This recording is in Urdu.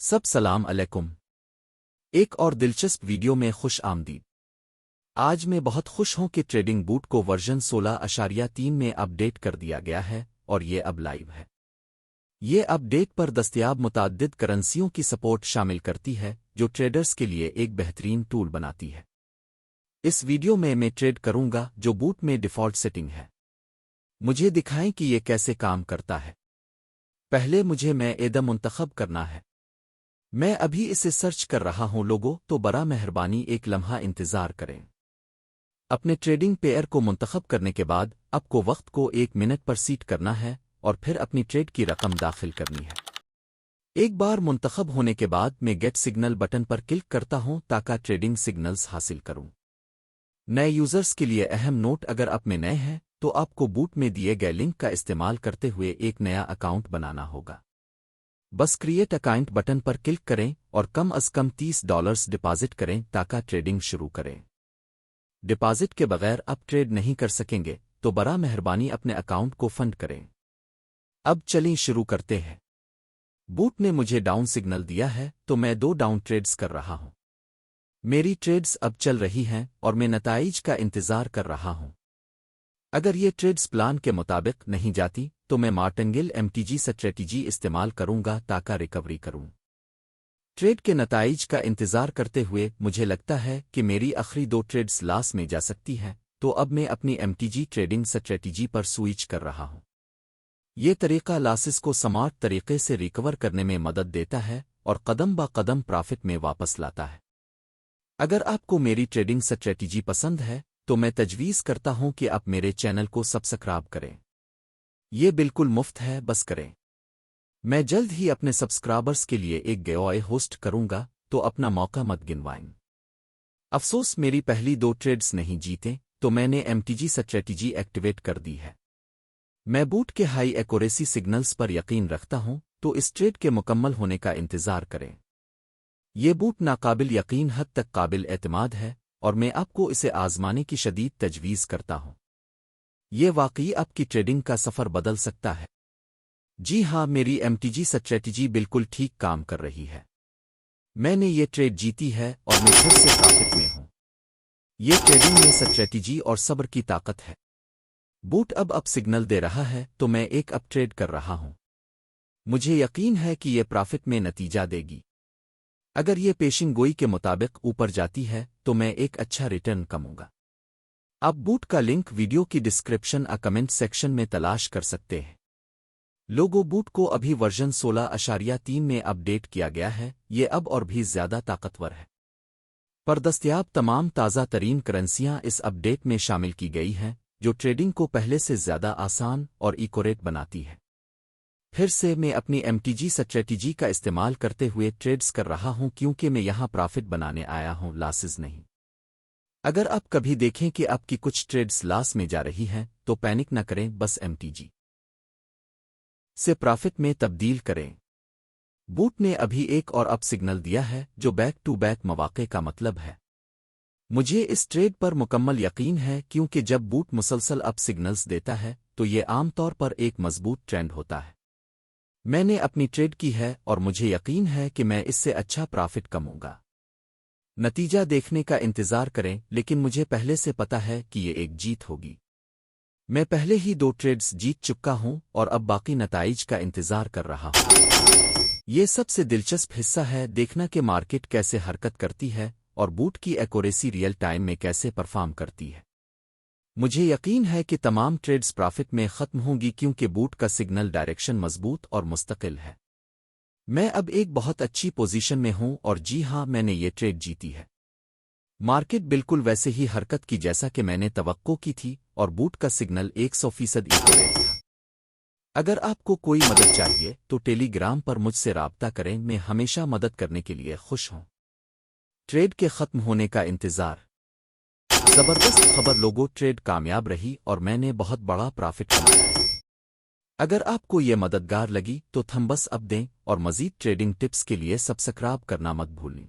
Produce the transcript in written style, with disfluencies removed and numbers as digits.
سلام علیکم۔ ایک اور دلچسپ ویڈیو میں خوش آمدید۔ آج میں بہت خوش ہوں کہ ٹریڈنگ بوٹ کو ورژن 16.3 میں اپ ڈیٹ کر دیا گیا ہے اور یہ اب لائیو ہے۔ یہ اپ ڈیٹ پر دستیاب متعدد کرنسیوں کی سپورٹ شامل کرتی ہے جو ٹریڈرز کے لیے ایک بہترین ٹول بناتی ہے۔ اس ویڈیو میں ٹریڈ کروں گا جو بوٹ میں ڈیفالٹ سیٹنگ ہے۔ مجھے دکھائیں کہ یہ کیسے کام کرتا ہے۔ پہلے مجھے ایدم منتخب کرنا ہے۔ میں ابھی اسے سرچ کر رہا ہوں لوگوں، تو برا مہربانی ایک لمحہ انتظار کریں۔ اپنے ٹریڈنگ پیئر کو منتخب کرنے کے بعد آپ کو وقت کو 1 منٹ پر سیٹ کرنا ہے اور پھر اپنی ٹریڈ کی رقم داخل کرنی ہے۔ ایک بار منتخب ہونے کے بعد میں گیٹ سگنل بٹن پر کلک کرتا ہوں تاکہ ٹریڈنگ سگنلز حاصل کروں۔ نئے یوزرز کے لیے اہم نوٹ: اگر آپ میں نئے ہیں تو آپ کو بوٹ میں دیے گئے لنک کا استعمال کرتے ہوئے ایک نیا اکاؤنٹ بنانا ہوگا۔ بس کریٹ اکاؤنٹ بٹن پر کلک کریں اور کم از کم $30 ڈپازٹ کریں تاکہ ٹریڈنگ شروع کریں۔ ڈپازٹ کے بغیر آپ ٹریڈ نہیں کر سکیں گے، تو برا مہربانی اپنے اکاؤنٹ کو فنڈ کریں۔ اب چلیں شروع کرتے ہیں۔ بوٹ نے مجھے ڈاؤن سگنل دیا ہے تو میں 2 ڈاؤن ٹریڈز کر رہا ہوں۔ میری ٹریڈز اب چل رہی ہیں اور میں نتائج کا انتظار کر رہا ہوں۔ اگر یہ ٹریڈز پلان کے مطابق نہیں جاتی تو میں مارٹنگل MTG اسٹریٹجی استعمال کروں گا تاکہ ریکوری کروں۔ ٹریڈ کے نتائج کا انتظار کرتے ہوئے مجھے لگتا ہے کہ میری آخری 2 ٹریڈز لاس میں جا سکتی ہیں، تو اب میں اپنی MTG ٹریڈنگ اسٹریٹجی پر سوئچ کر رہا ہوں۔ یہ طریقہ لاسز کو سمارٹ طریقے سے ریکور کرنے میں مدد دیتا ہے اور قدم با قدم پرافٹ میں واپس لاتا ہے۔ اگر آپ کو میری ٹریڈنگ اسٹریٹجی پسند ہے تو میں تجویز کرتا ہوں کہ آپ میرے چینل کو سبسکرائب کریں۔ یہ بالکل مفت ہے، بس کریں۔ میں جلد ہی اپنے سبسکرائبرز کے لیے ایک گیو اوے ہوسٹ کروں گا، تو اپنا موقع مت گنوائیں۔ افسوس میری پہلی 2 ٹریڈز نہیں جیتے، تو میں نے MTG اسٹریٹجی ایکٹیویٹ کر دی ہے۔ میں بوٹ کے ہائی ایکوریسی سگنلز پر یقین رکھتا ہوں، تو اس ٹریڈ کے مکمل ہونے کا انتظار کریں۔ یہ بوٹ ناقابل یقین حد تک قابل اعتماد ہے اور میں آپ کو اسے آزمانے کی شدید تجویز کرتا ہوں۔ یہ واقعی آپ کی ٹریڈنگ کا سفر بدل سکتا ہے۔ جی ہاں، میری MTG اسٹریٹجی بالکل ٹھیک کام کر رہی ہے۔ میں نے یہ ٹریڈ جیتی ہے اور میں پھر سے پرافٹ میں ہوں۔ یہ ٹریڈنگ میں اسٹریٹجی اور صبر کی طاقت ہے۔ بوٹ اب سگنل دے رہا ہے تو میں ایک اپ ٹریڈ کر رہا ہوں۔ مجھے یقین ہے کہ یہ پرافٹ میں نتیجہ دے گی۔ اگر یہ پیشن گوئی کے مطابق اوپر جاتی ہے تو میں ایک اچھا ریٹرن کموں گا۔ آپ بوٹ کا لنک ویڈیو کی ڈسکرپشن کمنٹ سیکشن میں تلاش کر سکتے ہیں۔ لوگو بوٹ کو ابھی ورژن 16.3 میں اپ ڈیٹ کیا گیا ہے، یہ اب اور بھی زیادہ طاقتور ہے۔ پر دستیاب تمام تازہ ترین کرنسیاں اس اپ ڈیٹ میں شامل کی گئی ہیں، جو ٹریڈنگ کو پہلے سے زیادہ آسان اور ایکوریٹ بناتی ہے۔ پھر سے میں اپنی MTG اسٹریٹجی کا استعمال کرتے ہوئے ٹریڈز کر رہا ہوں کیونکہ میں یہاں پرافٹ بنانے آیا ہوں، لاسز نہیں۔ اگر آپ کبھی دیکھیں کہ آپ کی کچھ ٹریڈز لاس میں جا رہی ہیں تو پینک نہ کریں، بس MTG سے پرافٹ میں تبدیل کریں۔ بوٹ نے ابھی ایک اور اپ سگنل دیا ہے جو بیک ٹو بیک مواقع کا مطلب ہے۔ مجھے اس ٹریڈ پر مکمل یقین ہے کیونکہ جب بوٹ مسلسل اپ سگنلز دیتا ہے تو یہ عام طور پر ایک مضبوط ٹرینڈ ہوتا ہے۔ میں نے اپنی ٹریڈ کی ہے اور مجھے یقین ہے کہ میں اس سے اچھا پرافٹ کماؤں گا۔ نتیجہ دیکھنے کا انتظار کریں، لیکن مجھے پہلے سے پتا ہے کہ یہ ایک جیت ہوگی۔ میں پہلے ہی 2 ٹریڈز جیت چکا ہوں اور اب باقی نتائج کا انتظار کر رہا ہوں۔ یہ سب سے دلچسپ حصہ ہے، دیکھنا کہ مارکیٹ کیسے حرکت کرتی ہے اور بوٹ کی ایکوریسی ریئل ٹائم میں کیسے پرفارم کرتی ہے۔ مجھے یقین ہے کہ تمام ٹریڈز پرافٹ میں ختم ہوں گی کیونکہ بوٹ کا سگنل ڈائریکشن مضبوط اور مستقل ہے۔ میں اب ایک بہت اچھی پوزیشن میں ہوں اور جی ہاں، میں نے یہ ٹریڈ جیتی ہے۔ مارکیٹ بالکل ویسے ہی حرکت کی جیسا کہ میں نے توقع کی تھی اور بوٹ کا سگنل 100% ایکوریٹ تھا۔ اگر آپ کو کوئی مدد چاہیے تو ٹیلی گرام پر مجھ سے رابطہ کریں، میں ہمیشہ مدد کرنے کے لیے خوش ہوں۔ ٹریڈ کے ختم ہونے کا انتظار۔ زبردست خبر لوگوں، ٹریڈ کامیاب رہی اور میں نے بہت بڑا پرافٹ کمایا ہے۔ اگر آپ کو یہ مددگار لگی تو تھمبس اپ دیں اور مزید ٹریڈنگ ٹپس کے لیے سبسکرائب کرنا مت بھولیں۔